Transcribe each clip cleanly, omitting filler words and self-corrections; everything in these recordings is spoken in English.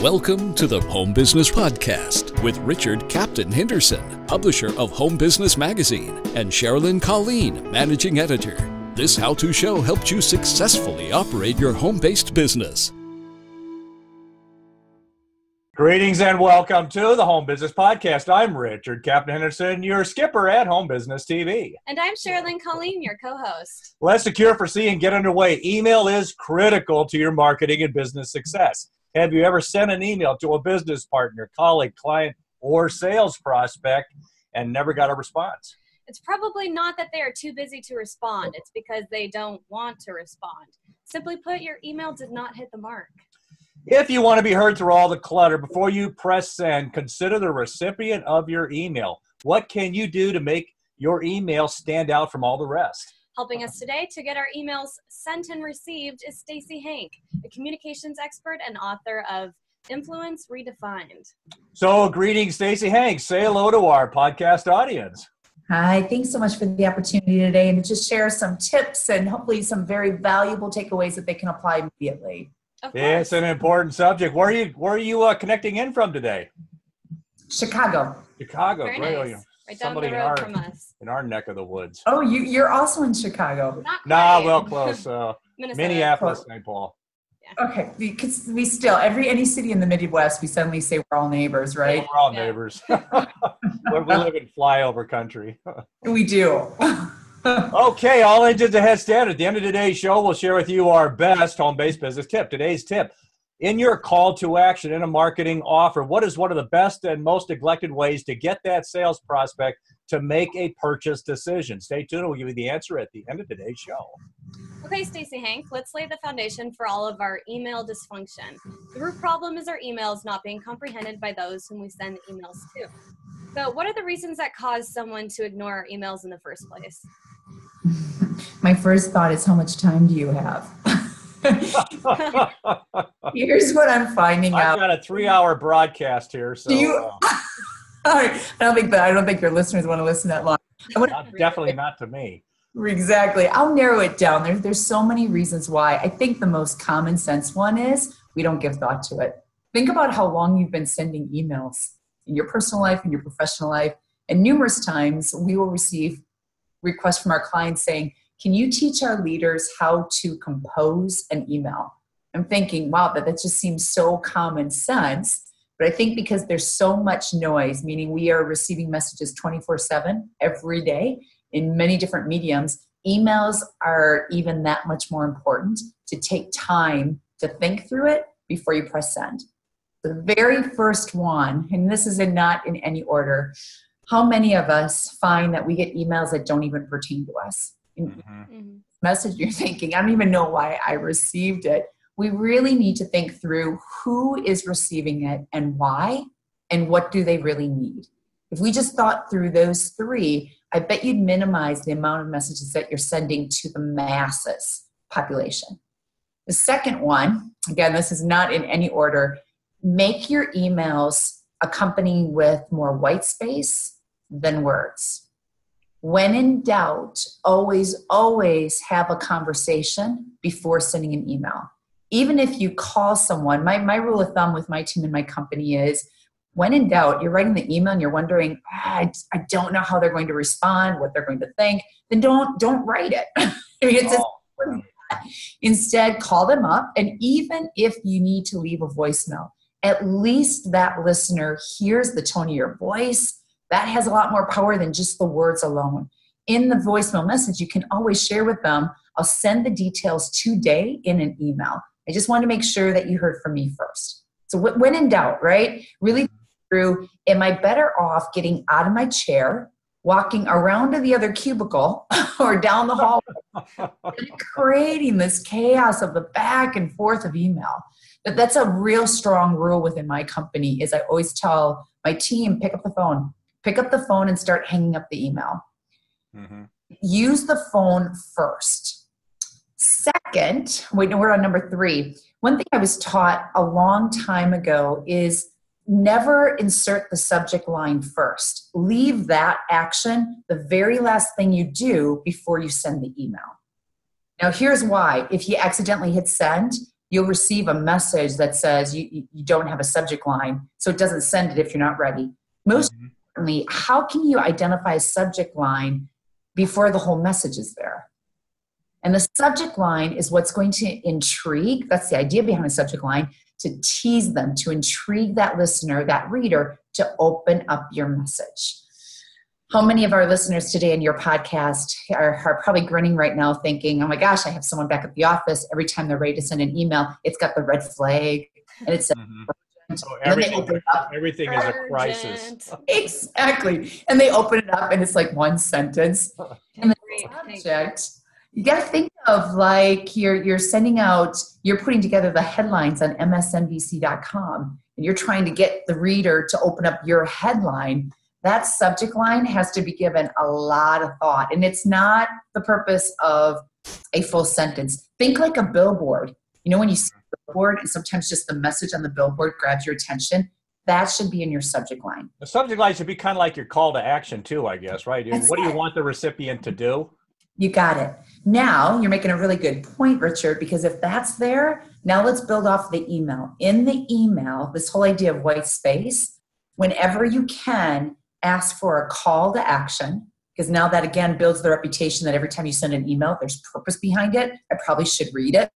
Welcome to the Home Business Podcast with Richard Captain Henderson, publisher of Home Business Magazine, and Sherilyn Colleen, managing editor. This how-to show helps you successfully operate your home-based business. Greetings and welcome to the Home Business Podcast. I'm Richard Captain Henderson, your skipper at Home Business TV. And I'm Sherilyn Colleen, your co-host. Let's secure, foresee, and get underway. Email is critical to your marketing and business success. Have you ever sent an email to a business partner, colleague, client, or sales prospect and never got a response? It's probably not that they are too busy to respond. It's because they don't want to respond. Simply put, your email did not hit the mark. If you want to be heard through all the clutter, before you press send, consider the recipient of your email. What can you do to make your email stand out from all the rest? Helping us today to get our emails sent and received is Stacey, Hanke, a communications expert and author of Influence Redefined. So, greetings, Stacey, Hanke. Say hello to our podcast audience. Hi, thanks so much for the opportunity today and to just share some tips and hopefully some very valuable takeaways that they can apply immediately. It's an important subject. Where are you connecting in from today? Chicago. Chicago, Very great. nice. Right down the road from us. In our neck of the woods. Oh, you're also in Chicago. Not quite. Nah, well, close. Minneapolis, St. Paul. Yeah. Okay, because we still, any city in the Midwest, we suddenly say we're all neighbors, right? Yeah, we're all neighbors. We live in flyover country. We do. Okay, all engines ahead stand. At the end of today's show, we'll share with you our best home-based business tip. Today's tip: in your call to action in a marketing offer, what is one of the best and most neglected ways to get that sales prospect to make a purchase decision? Stay tuned. We'll give you the answer at the end of today's show. Okay, Stacey, Hanke, let's lay the foundation for all of our email dysfunction. The root problem is our emails not being comprehended by those whom we send emails to. So what are the reasons that cause someone to ignore our emails in the first place? My first thought is, how much time do you have? Here's what I'm finding out. I've got a 3-hour broadcast here, so Do you? I don't think your listeners want to listen that long. definitely not to me. Exactly. I'll narrow it down. There's so many reasons why. I think the most common sense one is we don't give thought to it. Think about how long you've been sending emails in your personal life and your professional life. And numerous times we will receive requests from our clients saying, can you teach our leaders how to compose an email? I'm thinking, wow, that just seems so common sense. But I think because there's so much noise, meaning we are receiving messages 24/7 every day in many different mediums, emails are even that much more important to take time to think through it before you press send. The very first one, and this is not in any order, how many of us find that we get emails that don't even pertain to us? Message you're thinking, I don't even know why I received it. We really need to think through who is receiving it and why, and what do they really need. If we just thought through those three, I bet you'd minimize the amount of messages that you're sending to the masses population. The second one, again, this is not in any order, make your emails accompany with more white space than words. When in doubt, always have a conversation before sending an email. Even if you call someone, my rule of thumb with my team and my company is, when in doubt, you're writing the email and you're wondering, I don't know how they're going to respond, what they're going to think, then don't write it. I mean, it's instead, call them up, and even if you need to leave a voicemail, at least that listener hears the tone of your voice. That has a lot more power than just the words alone. In the voicemail message, you can always share with them, I'll send the details today in an email. I just want to make sure that you heard from me first. So when in doubt, right? Really through, am I better off getting out of my chair, walking around to the other cubicle or down the hall, and creating this chaos of the back and forth of email? That's a real strong rule within my company. Is I always tell my team, pick up the phone and start hanging up the email. Use the phone first. Second, we're on number 3. One thing I was taught a long time ago is never insert the subject line first. Leave that action the very last thing you do before you send the email. Now, here's why. If you accidentally hit send, you'll receive a message that says you don't have a subject line, so it doesn't send it if you're not ready. Most importantly, how can you identify a subject line before the whole message is there? And the subject line is what's going to intrigue. That's the idea behind a subject line, to tease them, to intrigue that listener, that reader, to open up your message. How many of our listeners today in your podcast are probably grinning right now thinking, oh my gosh, I have someone back at the office. Every time they're ready to send an email, it's got the red flag and it says, so everything is a crisis. Exactly. And they open it up and it's like one sentence. And the subject, you got to think of like you're sending out, you're putting together the headlines on msnbc.com and you're trying to get the reader to open up your headline. That subject line has to be given a lot of thought. And it's not the purpose of a full sentence. Think like a billboard. You know, when you see a billboard and sometimes just the message on the billboard grabs your attention, that should be in your subject line. The subject line should be kind of like your call to action too, I guess, right? What do you want the recipient to do? You got it. Now you're making a really good point, Richard, because if that's there, now let's build off the email. In the email, this whole idea of white space, whenever you can, ask for a call to action, because now that again builds the reputation that every time you send an email, there's purpose behind it. I probably should read it.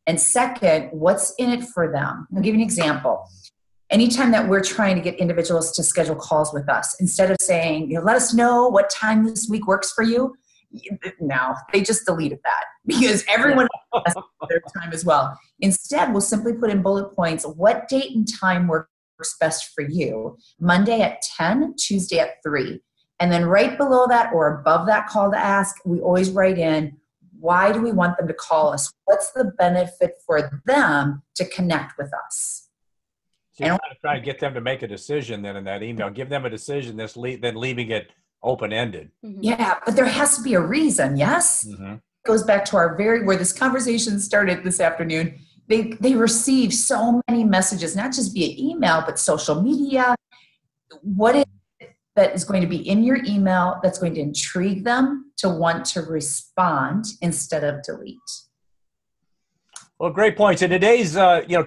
And second, what's in it for them? I'll give you an example. Anytime that we're trying to get individuals to schedule calls with us, instead of saying, let us know what time this week works for you, no, they just deleted that because everyone has their time as well. Instead, we'll simply put in bullet points, what date and time works best for you? Monday at 10, Tuesday at 3. And then right below that or above that call to ask, we always write in, why do we want them to call us? What's the benefit for them to connect with us? So you're trying to get them to make a decision then in that email. Give them a decision, then leaving it open-ended. Yeah, but there has to be a reason, yes? It goes back to where this conversation started this afternoon. They receive so many messages, not just via email, but social media. What is it that is going to be in your email that's going to intrigue them to want to respond instead of delete? Well, great points. In today's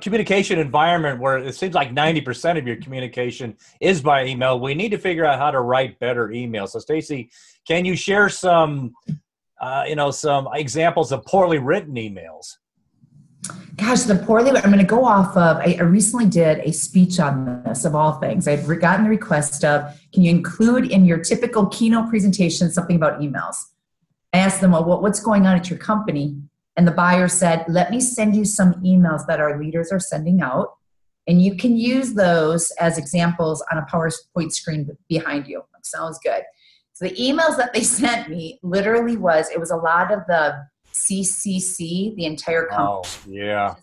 communication environment where it seems like 90% of your communication is by email, we need to figure out how to write better emails. So, Stacey, can you share some examples of poorly written emails? Gosh, I'm going to go off of, I recently did a speech on this, of all things. I'd gotten the request of, can you include in your typical keynote presentation something about emails? I asked them, well, what's going on at your company? And the buyer said, let me send you some emails that our leaders are sending out. And you can use those as examples on a PowerPoint screen behind you. That sounds good. So the emails that they sent me literally it was a lot of the CCC, the entire company. Oh, yeah.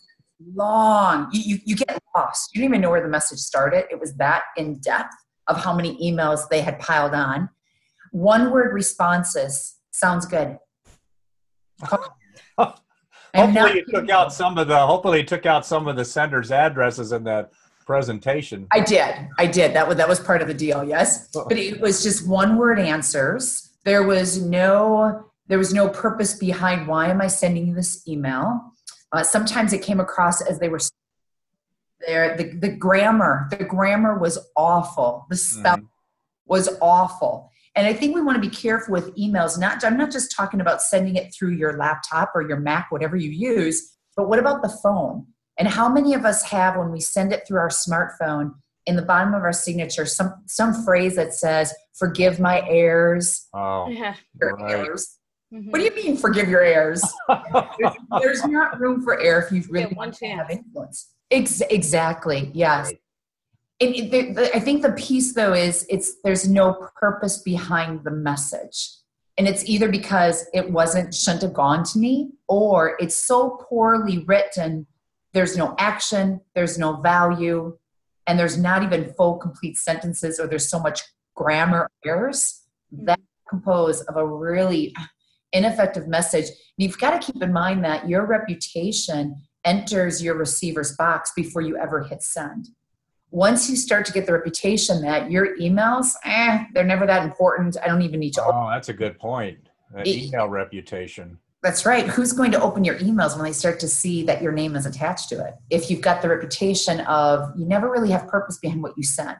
Long. You get lost. You don't even know where the message started. It was that in depth of how many emails they had piled on. One-word responses. Sounds good. Hopefully you took out some of the sender's addresses in that presentation. I did. That was part of the deal, yes. But it was just one-word answers. There was no purpose behind why am I sending you this email. Sometimes it came across as they were there. The grammar was awful. The spelling was awful. And I think we want to be careful with emails. I'm not just talking about sending it through your laptop or your Mac, whatever you use, but what about the phone? And how many of us have, when we send it through our smartphone, in the bottom of our signature, some phrase that says, forgive my errors. Oh, your errors. What do you mean, forgive your errors? there's not room for error if you really want to have influence. Exactly, yes. Right. I think the piece, though, is there's no purpose behind the message. And it's either because it shouldn't have gone to me, or it's so poorly written, there's no action, there's no value, and there's not even full, complete sentences, or there's so much grammar errors that compose of a really ineffective message. And you've got to keep in mind that your reputation enters your receiver's box before you ever hit send. Once you start to get the reputation that your emails, they're never that important. I don't even need to. Oh, that's a good point. Email reputation. That's right. Who's going to open your emails when they start to see that your name is attached to it? If you've got the reputation of you never really have purpose behind what you send.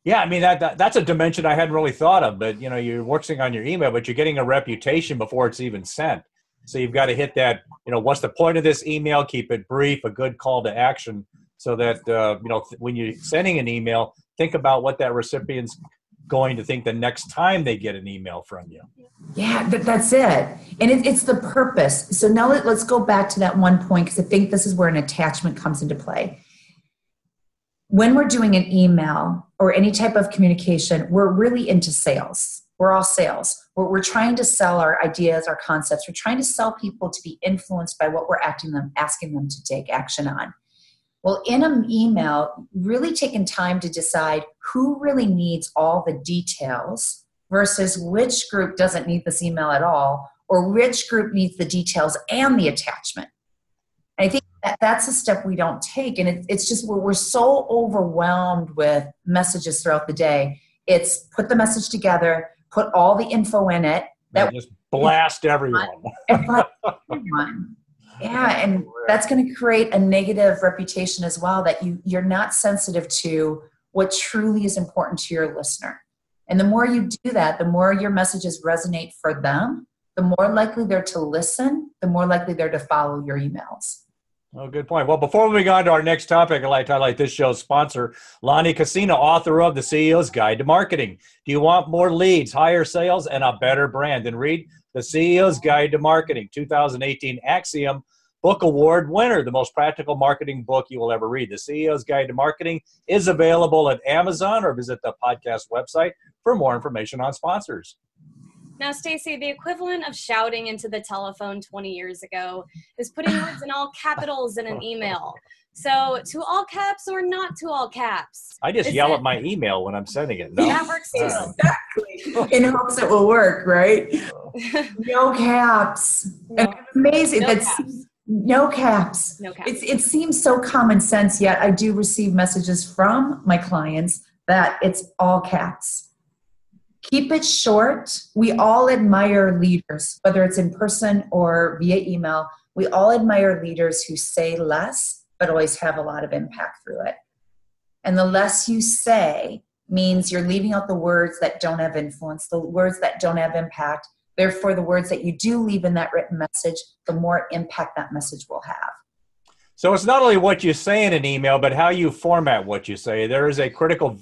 Yeah, I mean, that's a dimension I hadn't really thought of, but you're working on your email, but you're getting a reputation before it's even sent. So you've got to hit that, what's the point of this email? Keep it brief, a good call to action so that, when you're sending an email, think about what that recipient's going to think the next time they get an email from you. Yeah, that's it. And it's the purpose. So now let's go back to that one point, because I think this is where an attachment comes into play. When we're doing an email or any type of communication, we're really into sales. We're all sales. We're trying to sell our ideas, our concepts. We're trying to sell people to be influenced by what we're asking them to take action on. Well, in an email, really taking time to decide who really needs all the details versus which group doesn't need this email at all, or which group needs the details and the attachment. And I think that's a step we don't take. And it's just we're so overwhelmed with messages throughout the day. It's put the message together, put all the info in it. That just blast everyone. Yeah, and that's going to create a negative reputation as well, that you're not sensitive to what truly is important to your listener. And the more you do that, the more your messages resonate for them, the more likely they're to listen, the more likely they're to follow your emails. Oh, good point. Well, before we go on to our next topic, I'd like to highlight this show's sponsor, Lonnie Casino, author of The CEO's Guide to Marketing. Do you want more leads, higher sales, and a better brand? Then read The CEO's Guide to Marketing, 2018 Axiom Book Award winner, the most practical marketing book you will ever read. The CEO's Guide to Marketing is available at Amazon, or visit the podcast website for more information on sponsors. Now, Stacey, the equivalent of shouting into the telephone 20 years ago is putting words in all capitals in an email. So, to all caps or not to all caps? I just yell at my email when I'm sending it. No. That works too. Exactly. In hopes it will work, right? No caps. No. Amazing. No That's caps. No caps. No caps. It seems so common sense, yet I do receive messages from my clients that it's all caps. Keep it short. We all admire leaders, whether it's in person or via email. We all admire leaders who say less, but always have a lot of impact through it. And the less you say means you're leaving out the words that don't have influence, the words that don't have impact. Therefore, the words that you do leave in that written message, the more impact that message will have. So it's not only what you say in an email, but how you format what you say. There is a critical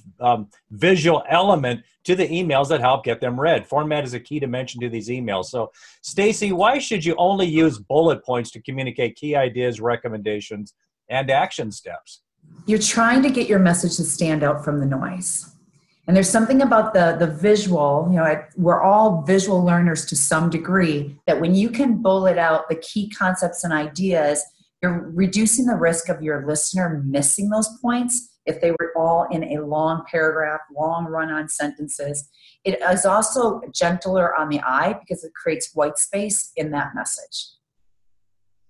visual element to the emails that help get them read. Format is a key dimension to these emails. So, Stacey, why should you only use bullet points to communicate key ideas, recommendations, and action steps? You're trying to get your message to stand out from the noise. And there's something about the visual, we're all visual learners to some degree, that when you can bullet out the key concepts and ideas, you're reducing the risk of your listener missing those points if they were all in a long paragraph, long run-on sentences. It is also gentler on the eye because it creates white space in that message.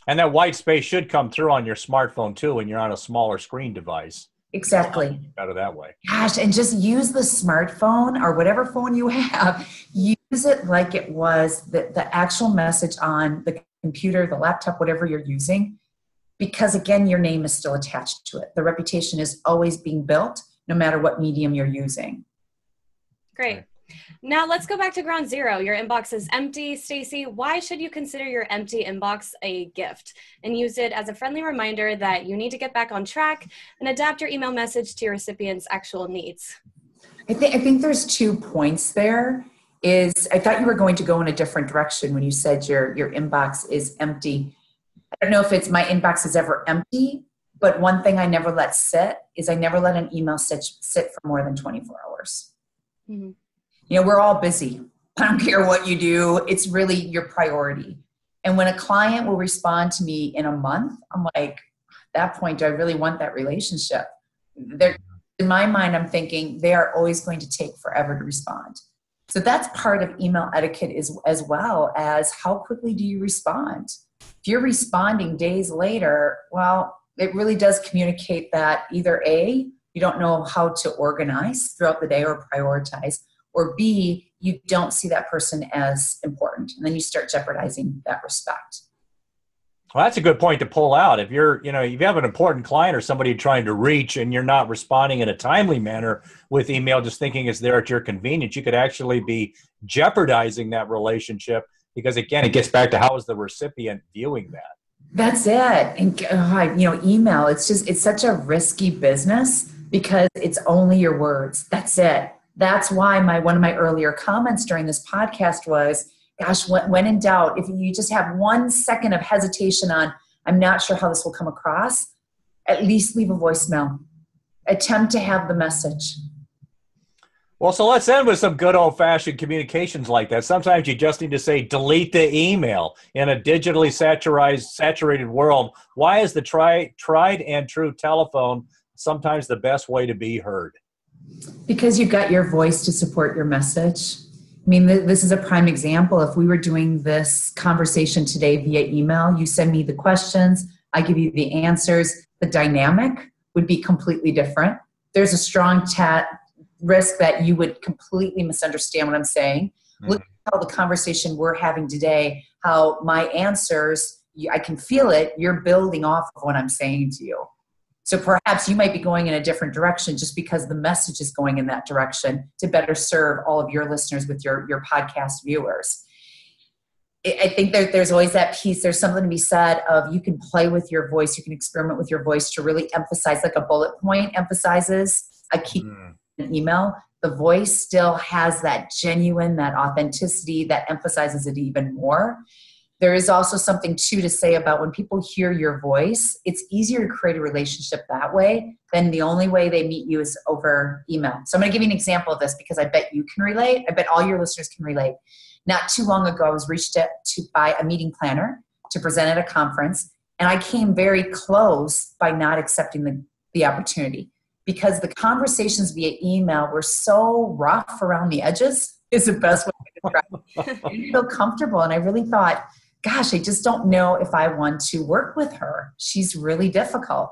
And that white space should come through on your smartphone too when you're on a smaller screen device. Exactly. Better that way. Gosh, and just use the smartphone or whatever phone you have. Use it like it was the actual message on the computer, the laptop, whatever you're using. Because again, your name is still attached to it. The reputation is always being built, no matter what medium you're using. Great. Now let's go back to ground zero. Your inbox is empty. Stacey, why should you consider your empty inbox a gift and use it as a friendly reminder that you need to get back on track and adapt your email message to your recipient's actual needs? I think there's 2 points there. I thought you were going to go in a different direction when you said your inbox is empty. I don't know if it's my inbox is ever empty, but one thing I never let sit is I never let an email sit for more than 24 hours. Mm-hmm. We're all busy. I don't care what you do. It's really your priority. And when a client will respond to me in a month, I'm like, at that point, do I really want that relationship? In my mind, I'm thinking they are always going to take forever to respond. So that's part of email etiquette as well as how quickly do you respond? If you're responding days later, well, it really does communicate that either A, you don't know how to organize throughout the day or prioritize, or B, you don't see that person as important. And then you start jeopardizing that respect. Well, that's a good point to pull out. If you're, if you have an important client or somebody you're trying to reach and you're not responding in a timely manner with email, just thinking it's there at your convenience, you could actually be jeopardizing that relationship because, again, it gets back to how is the recipient viewing that? That's it. And, email, it's such a risky business because it's only your words. That's it. That's why one of my earlier comments during this podcast was, gosh, when in doubt, if you just have 1 second of hesitation on, I'm not sure how this will come across, at least leave a voicemail. Attempt to have the message. Well, so let's end with some good old-fashioned communications like that. Sometimes you just need to say, delete the email. In a digitally saturated world, why is the tried and true telephone sometimes the best way to be heard? Because you've got your voice to support your message. I mean, this is a prime example. If we were doing this conversation today via email, you send me the questions, I give you the answers, the dynamic would be completely different. There's a strong risk that you would completely misunderstand what I'm saying. Look at how the conversation we're having today, how my answers, I can feel it, you're building off of what I'm saying to you. So perhaps you might be going in a different direction just because the message is going in that direction to better serve all of your listeners with your podcast viewers. I think there's always that piece. There's something to be said of you can play with your voice. You can experiment with your voice to really emphasize, like a bullet point emphasizes a key email. The voice still has that genuine, that authenticity that emphasizes it even more. There is also something, too, to say about when people hear your voice, it's easier to create a relationship that way than the only way they meet you is over email. So I'm going to give you an example of this because I bet you can relate. I bet all your listeners can relate. Not too long ago, I was reached out to by a meeting planner to present at a conference, and I came very close by not accepting the opportunity because the conversations via email were so rough around the edges is the best way to describe it. I didn't feel comfortable, and I really thought, gosh, I just don't know if I want to work with her. She's really difficult.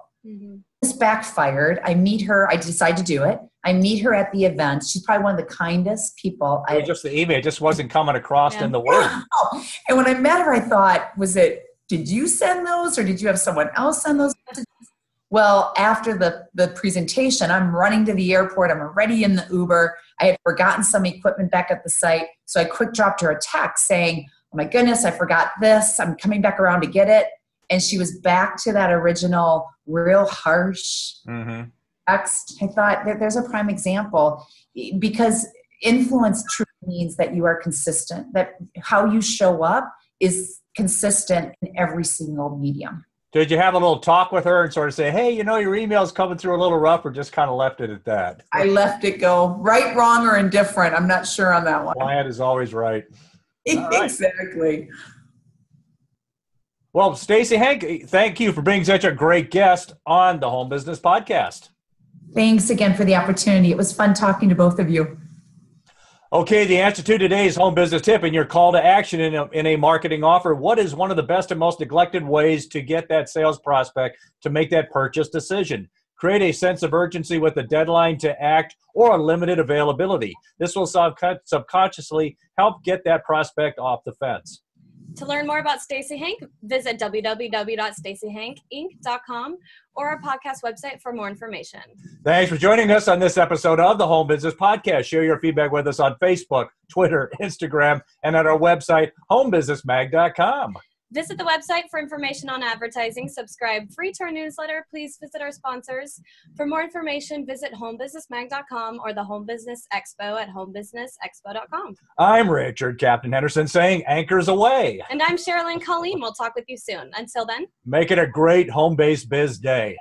This backfired. I meet her. I decide to do it. I meet her at the event. She's probably one of the kindest people. Just the email just wasn't coming across in the word. And when I met her, I thought, did you send those or did you have someone else send those messages? Well, after the presentation, I'm running to the airport. I'm already in the Uber. I had forgotten some equipment back at the site. So I quick dropped her a text saying, oh my goodness, I forgot this. I'm coming back around to get it. And she was back to that original real harsh text. I thought there's a prime example because influence truly means that you are consistent, that how you show up is consistent in every single medium. Did you have a little talk with her and sort of say, hey, your email's coming through a little rough, or just kind of left it at that? I left it go. Right, wrong, or indifferent. I'm not sure on that one. Client is always right. Exactly. Well, Stacey, Hanke, thank you for being such a great guest on the Home Business Podcast. Thanks again for the opportunity. It was fun talking to both of you. Okay, the answer to today's home business tip and your call to action in a marketing offer. What is one of the best and most neglected ways to get that sales prospect to make that purchase decision? Create a sense of urgency with a deadline to act or a limited availability. This will subconsciously help get that prospect off the fence. To learn more about Stacey Hanke, visit www.staceyhankeinc.com or our podcast website for more information. Thanks for joining us on this episode of the Home Business Podcast. Share your feedback with us on Facebook, Twitter, Instagram, and at our website, homebusinessmag.com. Visit the website for information on advertising. Subscribe free to our newsletter. Please visit our sponsors. For more information, visit homebusinessmag.com or the Home Business Expo at homebusinessexpo.com. I'm Richard Captain Henderson saying anchors away. And I'm Sherilyn Colleen. We'll talk with you soon. Until then, make it a great home-based biz day.